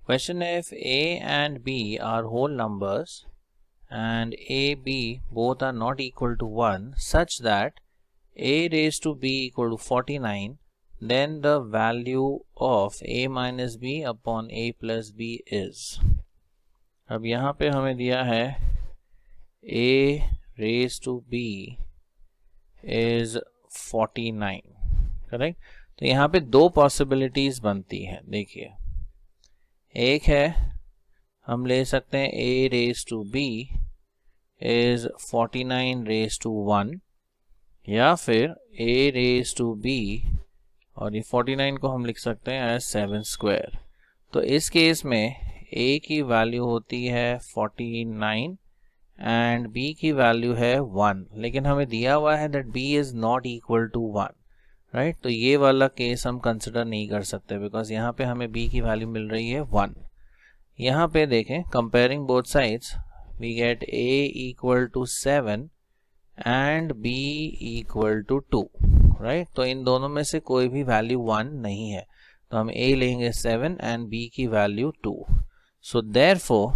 Question: if a and b are whole numbers and a, b both are not equal to 1 such that a raised to b equal to 49, then the value of a minus b upon a plus b is. अब यहाँ पे हमें दिया है a raised to b is 49, correct. तो यहाँ पे दो पॉसिबिलिटीज बनती है। देखिए, एक है हम ले सकते हैं a raised to b is 49 raised to 1, या फिर a raised to b और ये 49 को हम लिख सकते हैं एज 7 स्क्वायर। तो इस केस में a की वैल्यू होती है 49 एंड b की वैल्यू है 1, लेकिन हमें दिया हुआ है that b is not equal to 1, right. तो ये वाला केस हम कंसिडर नहीं कर सकते बिकॉज यहाँ पे हमें b की वैल्यू मिल रही है 1। यहाँ पे देखें, comparing both sides we get a equal to 7 and b equal to 2, right. तो इन दोनों में से कोई भी वैल्यू 1 नहीं है, तो हम a लेंगे 7 एंड b की वैल्यू 2। सो देयरफॉर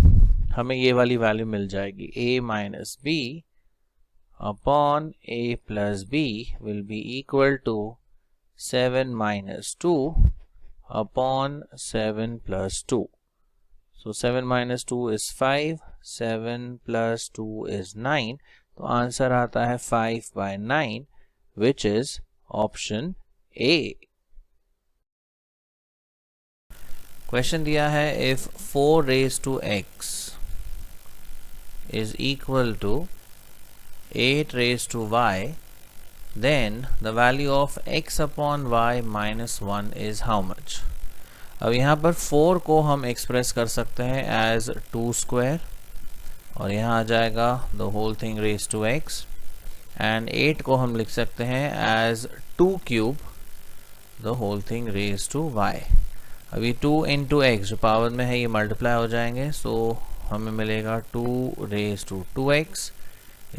हमें ये वाली वैल्यू मिल जाएगी, a minus b upon a plus b will be equal to 7 minus 2 upon 7 plus 2। So 7 minus 2 is 5, 7 plus 2 is 9, तो आंसर आता है 5/9 which is option A। Question दिया है if 4 raised to x is equal to 8 raised to y, then the value of x upon y minus 1 is how much? अब यहाँ पर 4 को हम एक्सप्रेस कर सकते हैं एज 2 स्क्वायर और यहाँ आ जाएगा the whole thing raise to x, and 8 को हम लिख सकते हैं as 2 cube the whole thing raise to y। अभी 2 इंटू एक्स जो पावर में है ये मल्टीप्लाई हो जाएंगे, सो हमें मिलेगा 2 raise to 2x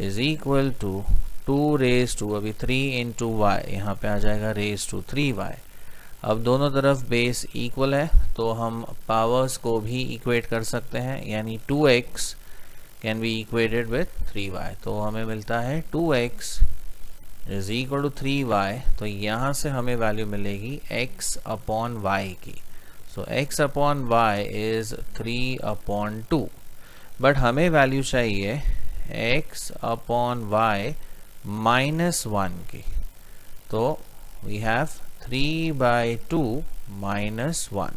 is equal to 2 raise to अभी 3 इंटू y, यहाँ पे आ जाएगा रेज टू 3y। अब दोनों तरफ बेस इक्वल है तो हम पावर्स को भी इक्वेट कर सकते हैं, यानी 2x can be equated with 3y। तो हमें मिलता है 2x is equal to 3y। तो यहाँ से हमें वैल्यू मिलेगी x अपॉन y की। सो x upon y is 3/2, but हमें वैल्यू चाहिए x अपॉन y माइनस 1 की। तो we have 3/2 minus 1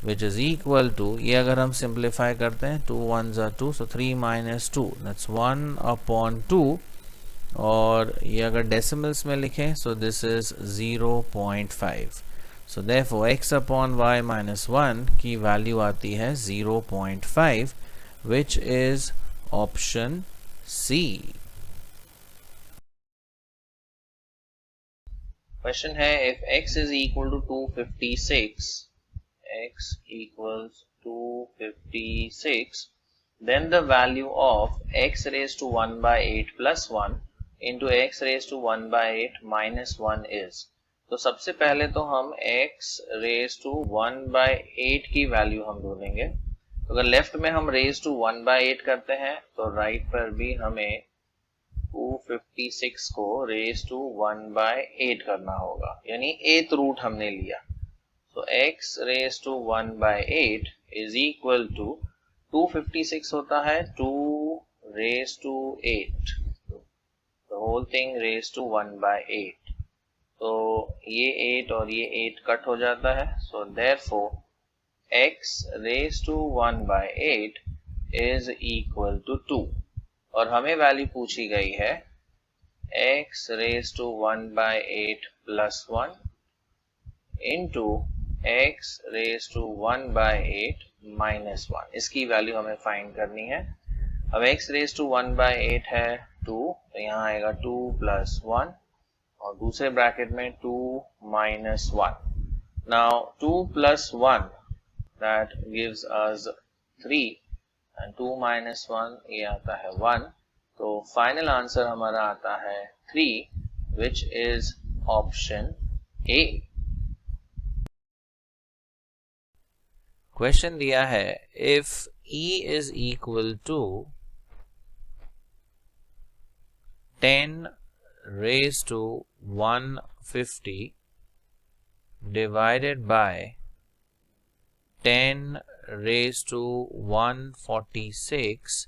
which is equal to, ये अगर हम सिंप्लीफाई करते हैं 2 1s are 2, so 3 minus 2 that's 1/2, और ये अगर डेसिमल्स में लिखें so this is 0.5। so therefore x upon y minus 1 की वैल्यू आती है 0.5 which is option C। Question है if x is equal to 256, x equals 256, then the value of x raised to 1/8 plus 1 into x raised to 1/8 minus 1 is। तो सबसे पहले तो हम x raised to 1/8 की वैल्यू हम ढूंढेंगे। तो अगर लेफ्ट में हम raised to 1/8 करते हैं तो राइट पर भी हमें 256 को रेज टू 1/8 करना होगा, यानी 8th रूट हमने लिया। तो x raise to 1/8 is equal to 256 होता है 2 raise to 8, the whole thing raise to 1/8। तो ये 8 और ये 8 कट हो जाता है, so therefore x raise to 1/8 is equal to 2, और हमें वैल्यू पूछी गई है x raise to 1/8 plus 1 into x raise to 1/8 minus 1, इसकी वैल्यू हमें फाइंड करनी है। अब x रेज टू 1/8 है 2, तो यहाँ आएगा 2 प्लस 1 और दूसरे ब्रैकेट में 2 minus 1। Now 2 plus 1 that gives us 3 and 2 minus 1 ये आता है 1, तो फाइनल आंसर हमारा आता है 3 विच इज ऑप्शन ए। क्वेश्चन दिया है if E is equal to 10 raised to 150 divided by 10 raised to 146,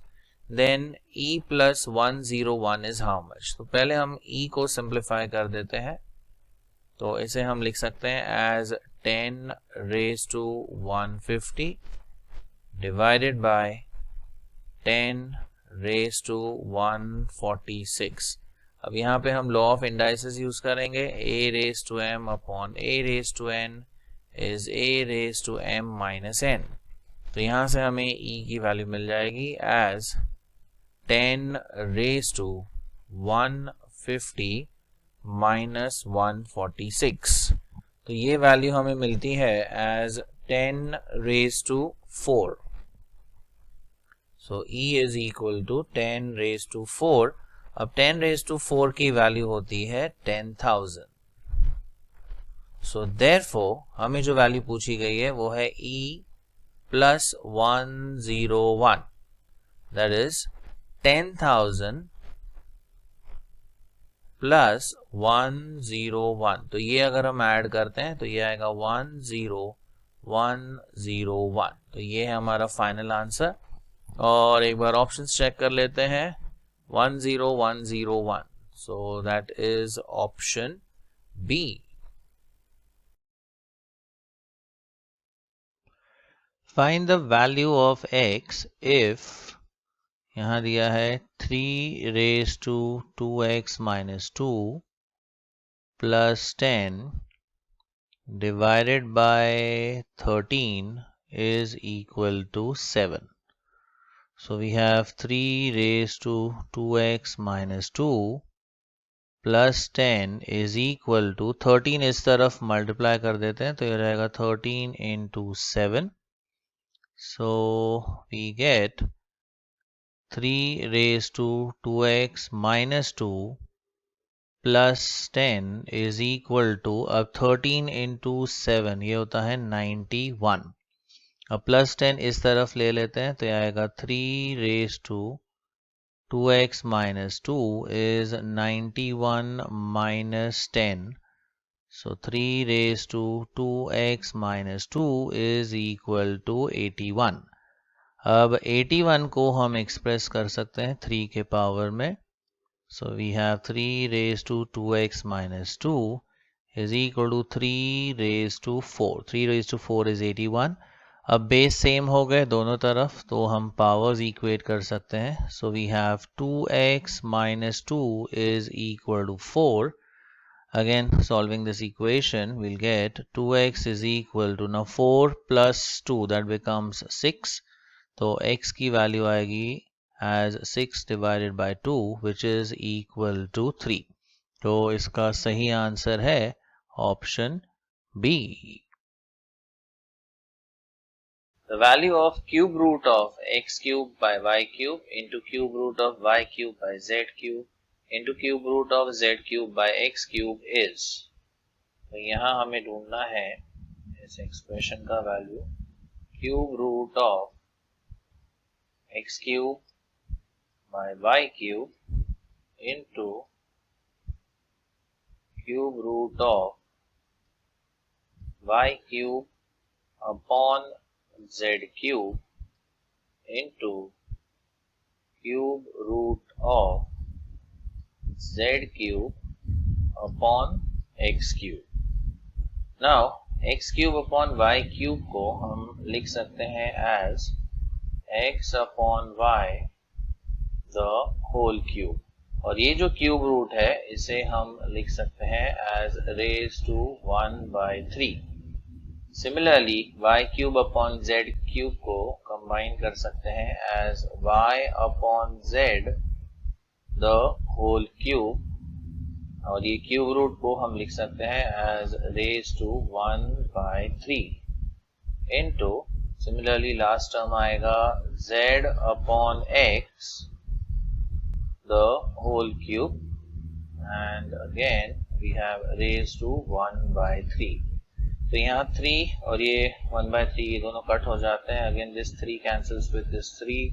then E plus 101 is how much? तो पहले हम E को सिंप्लीफाई कर देते हैं, तो इसे हम लिख सकते हैं as 10 raised to 150 divided by 10 raised to 146. अब यहाँ पे हम लॉ ऑफ इंडाइसेस यूज करेंगे. a raised to m upon a raised to n is a raised to m minus n. तो यहाँ से हमें e की वैल्यू मिल जाएगी एज 10 raised to 150 minus 146. तो ये वैल्यू हमें मिलती है as 10 raised to 4. So E is equal to 10 raised to 4. अब 10 raised to 4 की वैल्यू होती है 10,000. So therefore हमें जो वैल्यू पूछी गई है वो है E plus 101. That is 10,000 plus 101. तो ये अगर हम ऐड करते हैं तो ये आएगा 10101. तो ये है हमारा फाइनल आंसर. और एक बार ऑप्शंस चेक कर लेते हैं. 10101. So that is option B. Find the value of x if यहाँ दिया है 3 raised to 2x minus 2 plus 10 divided by 13 is equal to 7. So we have 3 raised to 2x minus 2 plus 10 is equal to 13. इस तरफ multiply कर देते हैं तो ये रहेगा 13 into 7. So we get 3 raised to 2x minus 2 plus 10 is equal to, अब 13 into 7 ये होता है 91. अब प्लस 10 इस तरफ ले लेते हैं तो ये आएगा 3 raised to 2x minus 2 is 91 minus 10. So 3 raised to 2x minus 2 is equal to 81. अब 81 को हम एक्सप्रेस कर सकते हैं 3 के पावर में. So we have 3 raised to 2x minus 2 is equal to 3 raised to 4. 3 raised to 4 is 81. अब base same हो गए दोनों तरफ तो हम पावर्स इक्वेट कर सकते हैं. So we have 2x minus 2 is equal to 4. Again solving this equation we'll get 2x is equal to, now 4 plus 2 that becomes 6. तो x की वैल्यू आएगी as 6 divided by 2 which is equal to 3. तो इसका सही answer है option B. The value of cube root of x cube by y cube into cube root of y cube by z cube into cube root of z cube by x cube is. तो यहाँ हमें ढूंढना है इस expression का value. Cube root of x cube by y cube into cube root of y cube upon z cube into cube root of z cube upon x cube. Now x cube upon y cube को हम लिख सकते हैं as x upon y the whole cube. और ये जो cube root है इसे हम लिख सकते हैं as raised to 1 by 3. Similarly y cube upon z cube को कंबाइन कर सकते हैं as y upon z the whole cube. और ये क्यूब रूट को हम लिख सकते हैं as raised to 1 by 3 into, similarly last term आएगा z upon x the whole cube and again we have raised to 1 by 3. तो यहाँ 3 और ये 1/3 ये दोनों कट हो जाते हैं. Again this 3 cancels with this 3.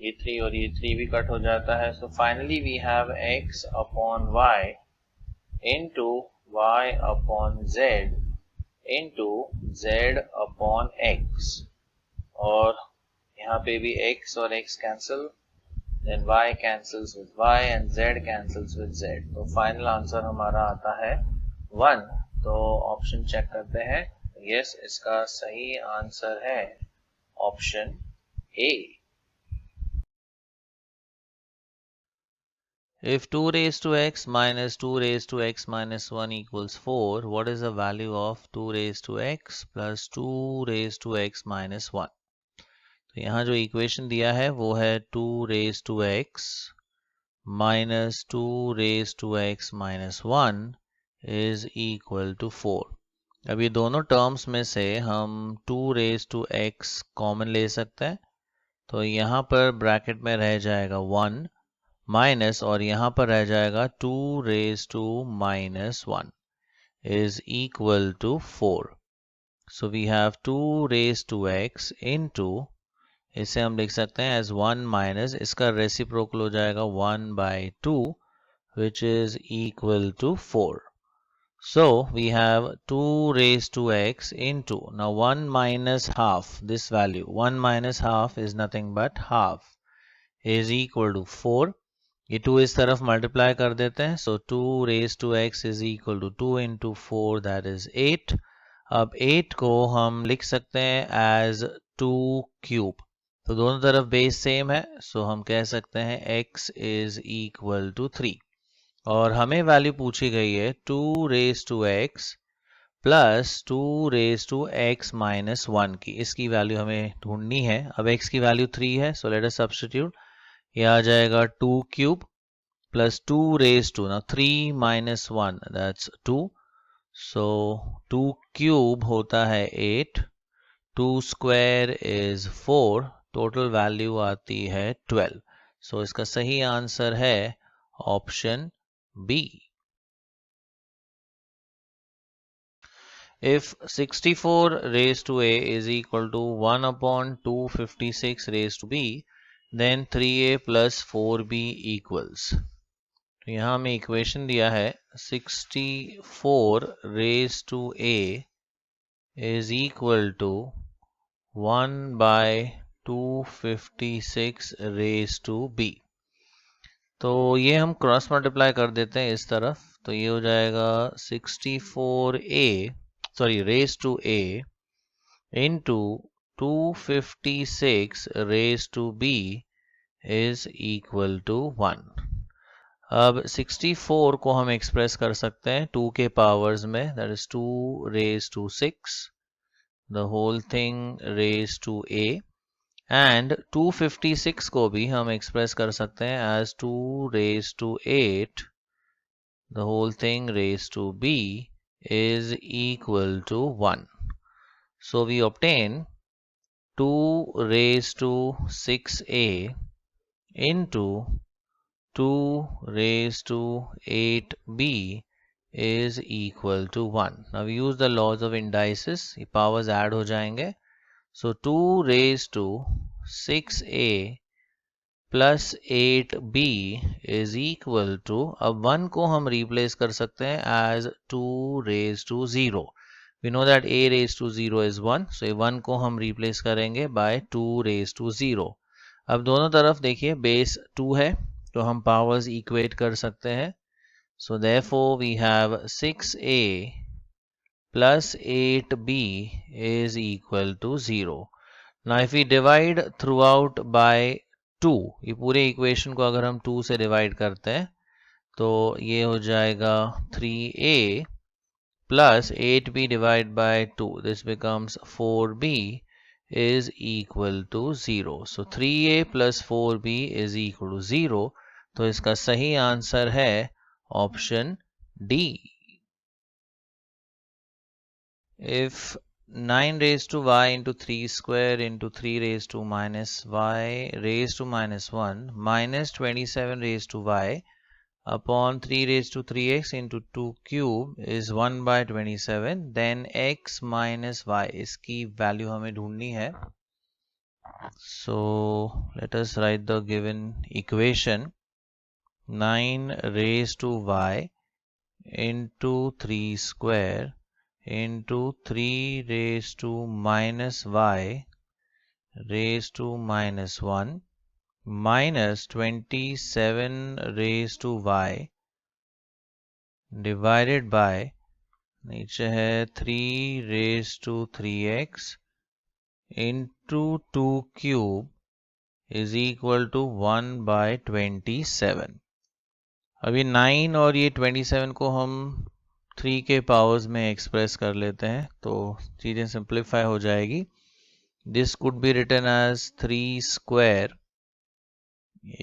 ये 3 और ये 3 भी कट हो जाता है. So finally we have x upon y into y upon z into z upon x. और यहाँ पे भी x और x cancel, then y cancels with y and z cancels with z. तो फाइनल आंसर हमारा आता है 1. तो ऑप्शन चेक करते हैं. यस, इसका सही आंसर है option A. If 2 raised to x minus 2 raised to x minus 1 equals 4, what is the value of 2 raised to x plus 2 raised to x minus 1? तो यहाँ जो इक्वेशन दिया है वो है 2 raised to x minus 2 raised to x minus 1 is equal to 4. अब ये दोनों टर्म्स में से हम 2 raised to x कॉमन ले सकते हैं. तो यहाँ पर ब्रैकेट में रह जाएगा 1 माइनस और यहाँ पर रह जाएगा 2 raised to minus 1 is equal to 4. So we have 2 raised to x into, इसे हम लिख सकते हैं as 1 minus, इसका रेसिप्रोकल हो जाएगा 1/2 which is equal to 4. So we have 2 raised to x into, now 1 minus half, this value 1 minus half is nothing but half, is equal to 4. ये 2 इस तरफ मल्टीप्लाई कर देते हैं. सो 2 raised to x is equal to 2 into 4, that is 8. अब 8 को हम लिख सकते हैं as 2 cube. तो दोनों तरफ बेस सेम है, सो हम कह सकते हैं x is equal to 3. और हमें वैल्यू पूछी गई है 2 raised to x plus 2 raised to x minus 1 की. इसकी वैल्यू हमें ढूंढनी है. अब x की वैल्यू 3 है, सो लेट अस सब्स्टिट्यूट. ये आ जाएगा 2 cube plus 2 raised to, now 3 minus 1, that's 2. So 2 cube होता है 8, 2 square is 4, total value आती है 12. So इसका सही आंसर है option B. If 64 raised to a is equal to 1 upon 256 raised to b, then 3a plus 4b equals. तो यहाँ हमें इक्वेशन दिया है 64 raised to a is equal to 1 by 256 raised to b. तो ये हम क्रॉस मल्टीप्लाई कर देते हैं इस तरफ. तो ये हो जाएगा 64a raised to a into 256 raised to b is equal to 1. अब 64 को हम एक्सप्रेस कर सकते हैं 2 के पावर्स में, that is 2 raised to 6, the whole thing raised to a, and 256 को भी हम एक्सप्रेस कर सकते हैं as 2 raised to 8, the whole thing raised to b is equal to 1. So we obtain 2 raised to 6a into 2 raised to 8b is equal to 1. Now we use the laws of indices. ये powers add हो जाएंगे. So 2 raised to 6a plus 8b is equal to, अब 1 को हम replace कर सकते हैं as 2 raised to 0. We know that a raised to 0 is 1. So ये 1 को हम replace करेंगे by 2 raised to 0. अब दोनों तरफ देखिए बेस 2 है, तो हम पावर्स इक्वेट कर सकते हैं. So therefore we have 6a plus 8b is equal to 0. Now if we divide throughout by 2, ये पूरे इक्वेशन को अगर हम 2 से डिवाइड करते हैं तो ये हो जाएगा 3a plus 8b divided by 2, this becomes 4b is equal to 0. So 3a plus 4b is equal to 0. तो इसका सही आंसर है option D. If 9 raised to y into 3 square into 3 raised to minus y raised to minus 1 minus 27 raised to y upon 3 raised to 3x into 2 cube is 1 by 27. Then x minus y, इसकी value हमें ढूंढनी है. So let us write the given equation. 9 raised to y into 3 square into 3 raised to minus y raised to minus 1 minus 27 raised to y divided by नीचे है 3 raised to 3x into 2 cube is equal to 1 by 27. अभी 9 और ये 27 को हम 3 के powers में express कर लेते हैं तो चीज़ें सिंप्लीफाई हो जाएगी. This could be written as 3 square,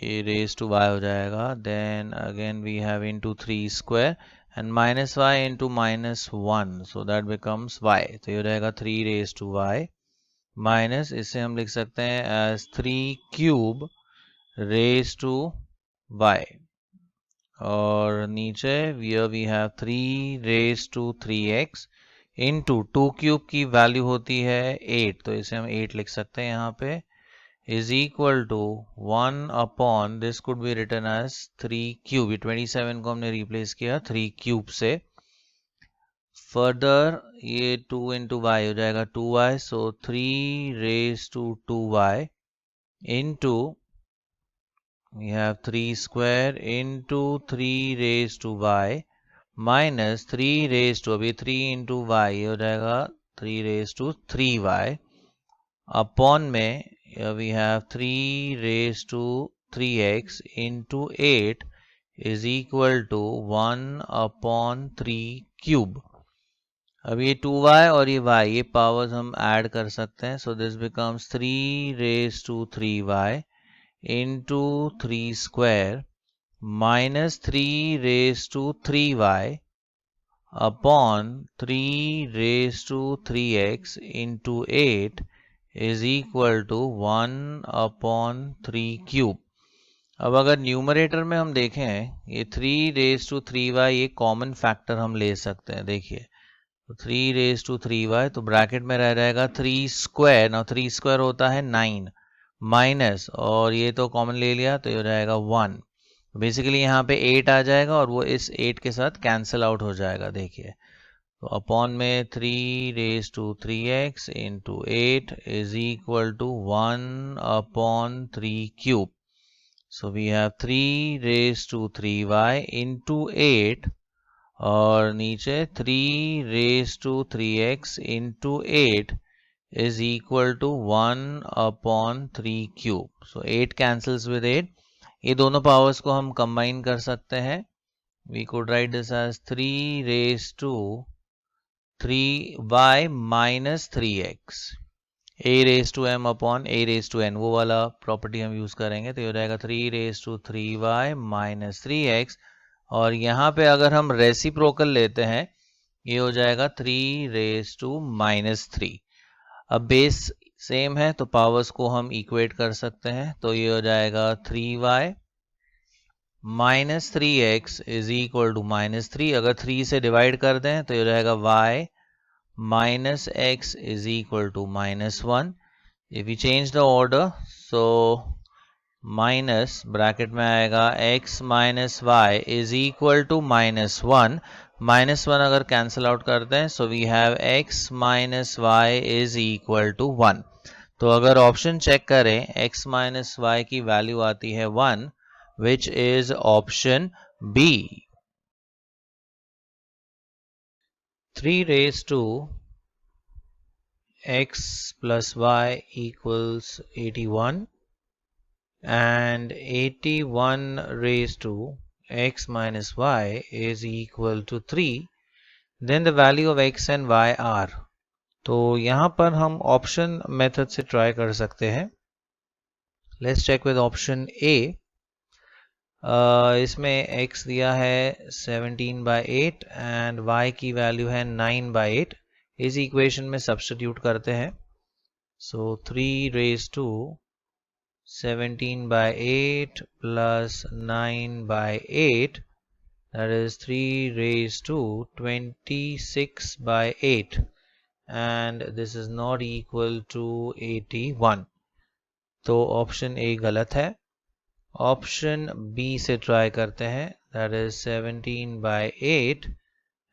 ये रेज टू y हो जाएगा. Then again we have into 3 square and minus y into minus 1, so that becomes y. तो ये हो जाएगा 3 रेज टू y माइनस, इसे हम लिख सकते हैं as 3 cube raise to y. और नीचे we have 3 raise to 3x into 2 cube की वैल्यू होती है 8, तो इसे हम 8 लिख सकते हैं यहाँ पे, is equal to 1 upon this could be written as 3 cube. 27 को हमने रिप्लेस किया 3 क्यूब से. फर्दर ये 2 इंटू वाई हो जाएगा 2y, so 3 raise to 2y into we have 3 square into 3 raised to y minus 3 raised to, अभी 3 into y हो जाएगा 3 raised to 3y upon में we have 3 raised to 3x into 8 is equal to 1 upon 3 cube. अब ये 2y और ये y, ये powers हम ऐड कर सकते हैं. so this becomes 3 raised to 3y into 3 square minus 3 raised to 3y upon 3 raised to 3x into 8 is equal to 1 upon 3 cube. अब अगर न्यूमरेटर में हम देखें ये 3 raised to 3y, ये कॉमन फैक्टर हम ले सकते हैं. देखिए तो 3 raised to 3y, तो ब्रैकेट में रह जाएगा 3 स्क्वायर. ना 3 स्क्वायर होता है 9 माइनस, और ये तो कॉमन ले लिया तो ये हो जाएगा 1. बेसिकली यहाँ पे 8 आ जाएगा और वो इस 8 के साथ कैंसिल आउट हो जाएगा. देखिए तो अपॉन में 3 raise to 3x into 8 is equal to 1 upon 3 cube. So we have 3 raise to 3y into 8 और नीचे 3 raise to 3x into 8 is equal to 1 upon 3 cube. So 8 cancels with 8. ये दोनों powers को हम कंबाइन कर सकते हैं. We could write this as 3 raised to 3y minus 3x. a raised to m upon a raised to n, वो वाला property हम यूज करेंगे. तो ये हो जाएगा 3 raised to 3y minus 3x, और यहाँ पे अगर हम रेसिप्रोकल लेते हैं ये हो जाएगा 3 raised to minus 3. अब बेस सेम है तो पावर्स को हम इक्वेट कर सकते हैं. तो ये हो जाएगा 3y minus 3x is equal to minus 3. अगर 3 से डिवाइड कर दें तो ये हो जाएगा y minus x is equal to minus 1. If you change the order so minus bracket में आएगा x minus y is equal to minus 1. Minus 1 अगर कैंसिल आउट करते हैं so we have x minus y is equal to 1. तो अगर option check करें x minus y की value आती है 1, which is option B. 3 raise to x plus y equals 81 and 81 raised to x minus y is equal to 3, then the value of x and y are. तो यहाँ पर हम option method से try कर सकते हैं. Let's check with option A. इसमें x दिया है 17/8 एंड y की वैल्यू है 9/8. इस इक्वेशन में सब्स्टिट्यूट करते हैं. सो 3 raised to 17/8 plus 9/8 that is 3 raised to 26 by 8 and this is not equal to 81. तो ऑप्शन ए गलत है. ऑप्शन बी से ट्राई करते हैं, that is 17 by 8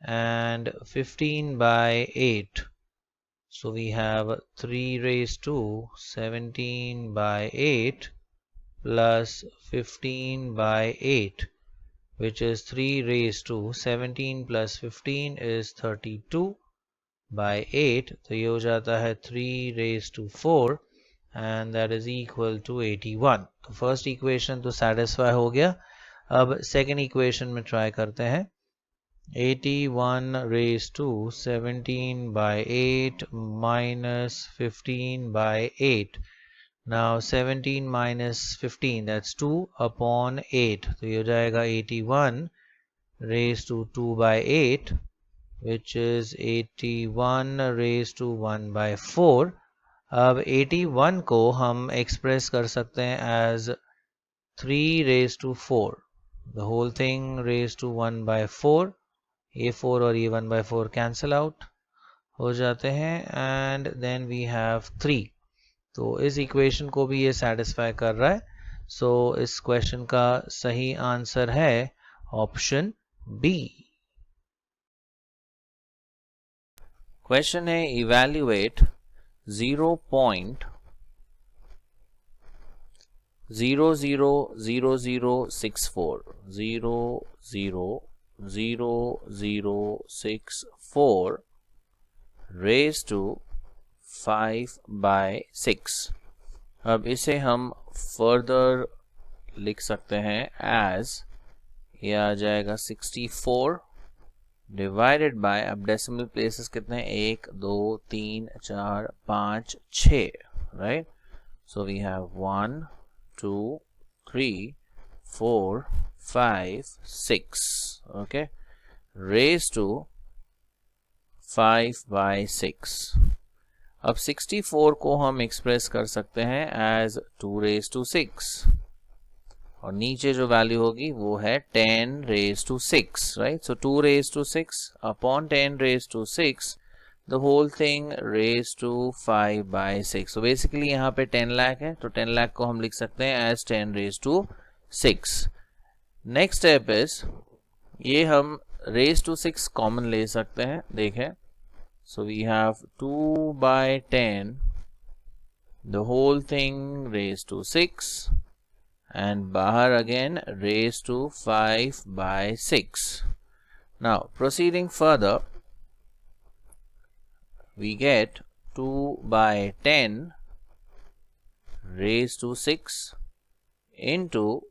and 15 by 8. So we have 3 raised to 17 by 8 plus 15 by 8, which is 3 raised to 17 plus 15 is 32 by 8. तो ये हो जाता है 3 raised to 4 and that is equal to 81. तो फर्स्ट इक्वेशन तो सेटिस्फाई हो गया. अब सेकेंड इक्वेशन में ट्राई करते हैं. 81 raised to 17 by 8 minus 15 by 8. Now 17 minus 15, that's 2 upon 8. तो ये हो जाएगा 81 raised to 2 by 8, which is 81 raised to 1 by 4. अब 81 को हम एक्सप्रेस कर सकते हैं as 3 raised to 4. The whole thing raised to 1 by 4. ये 4 और ये 1 by 4 cancel out हो जाते हैं and then we have 3. तो इस इक्वेशन को भी ये सेटिस्फाई कर रहा है. सो इस क्वेश्चन का सही आंसर है ऑप्शन बी. क्वेश्चन है इवैल्यूएट 0.000064 raised to 5 by 6. अब इसे हम फर्दर लिख सकते हैं as ये आ जाएगा 64 डिवाइडेड बाय, अब डेसिमल प्लेसेस कितने हैं 1 2 3 4 5 6, right. So we have 1 2 3 4 5 6, okay, raise to 5 by 6. अब 64 को हम एक्सप्रेस कर सकते हैं एज 2 raised to 6 और नीचे जो वैल्यू होगी वो है 10 raised to 6, right. So 2 raised to 6 upon 10 raised to 6, the whole thing raised to 5 by 6. So basically यहाँ पे 10 लाख है तो 10 लाख को हम लिख सकते हैं as 10 raised to 6. Next step is ये हम raised to 6 कॉमन ले सकते हैं. देखें, so we have 2 by 10, the whole thing raised to 6 and bahar again raised to 5 by 6. Now proceeding further, we get 2 by 10 raised to 6 into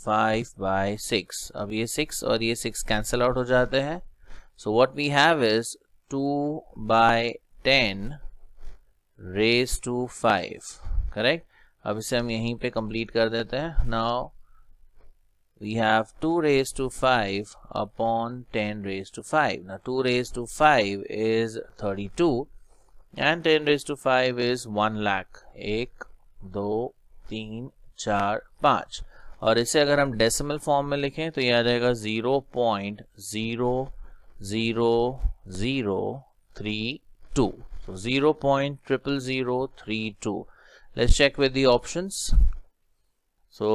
5 by 6. अब ये 6 और ये 6 cancel out हो जाते हैं. So what we have is 2 by 10 raised to 5, correct. अब इसे हम यहीं पे कंप्लीट कर देते हैं. Now we have 2 raised to 5 upon 10 raised to 5. now 2 raised to 5 is 32 and 10 raised to 5 is 1 lakh. 1 2 3 4 5 और इसे अगर हम डेसिमल फॉर्म में लिखें तो ये आ जाएगा 0.00032. so 0.00032. let's check with the options. so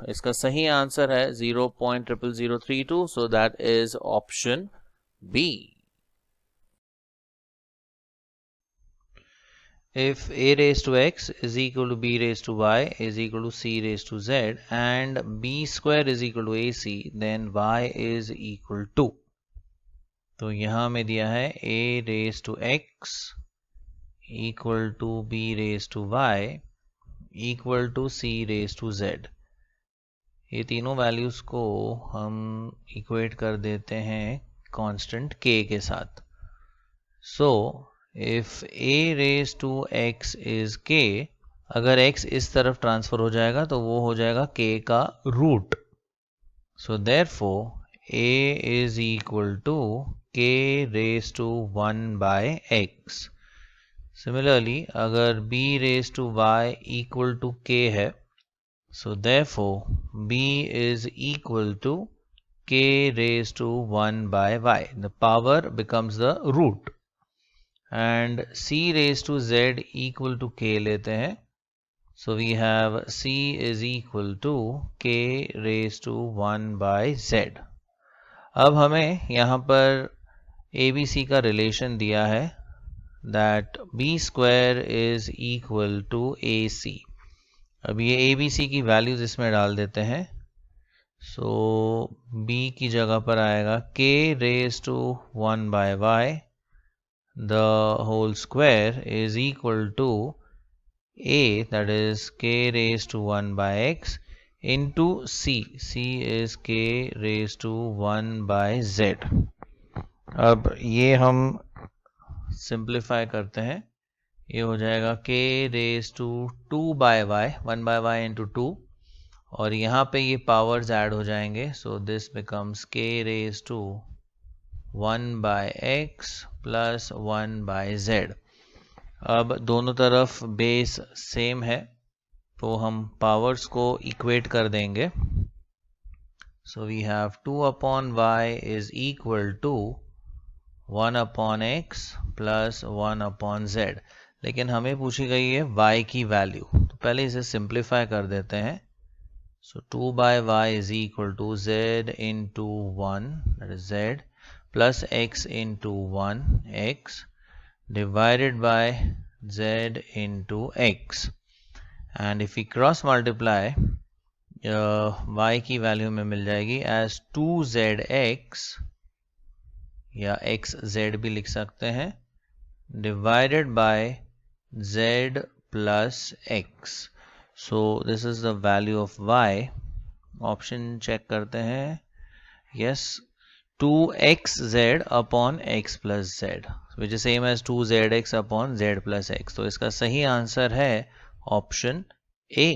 इसका सही आंसर है 0.00032. so that is option B. If a raised to x is equal to b raised to y is equal to c raised to z and b square is equal to ac, then y is equal to. तो यहाँ में दिया है a raised to x equal to b raised to y equal to c raised to z. ये तीनों values को हम equate कर देते हैं कांस्टेंट k के साथ. so if a raised to x is k, अगर x इस तरफ ट्रांसफर हो जाएगा तो वो हो जाएगा k का root. so therefore a is equal to k raised to 1 by x. similarly अगर b raised to y equal to k है, so therefore b is equal to k raised to 1 by y. The power becomes the root. And c raised to z equal to k लेते हैं. So we have c is equal to k raised to 1 by z. अब हमें यहाँ पर ABC का relation दिया है that b square is equal to AC. अब ये ABC की वैल्यूज इसमें डाल देते हैं. So b की जगह पर आएगा k raised to 1 by y the whole square is equal to a, that is k raised to 1 by x into c. c is k raised to 1 by z. अब ये हम सिंप्लीफाई करते हैं. ये हो जाएगा k raised to 2 by y, 1 by y into 2, और यहाँ पे ये पावर्स ऐड हो जाएंगे. So this becomes k raised to 1 by x plus 1 by z. अब दोनों तरफ बेस सेम है तो हम पावर्स को इक्वेट कर देंगे. So we have 2 upon y is equal to 1 upon x plus 1 upon z. लेकिन हमें पूछी गई है y की वैल्यू, तो पहले इसे सिंप्लीफाई कर देते हैं. सो 2 by y is equal to z into 1, that is z, plus x into 1 x divided by z into x. And if we cross multiply, y की वैल्यू में मिल जाएगी as 2zx, या xz भी लिख सकते हैं, divided by z plus x. So this is the value of y. Option check करते हैं. yes, 2xz upon x plus z, which is same as 2zx upon z plus x. तो इसका सही आंसर है ऑप्शन ए.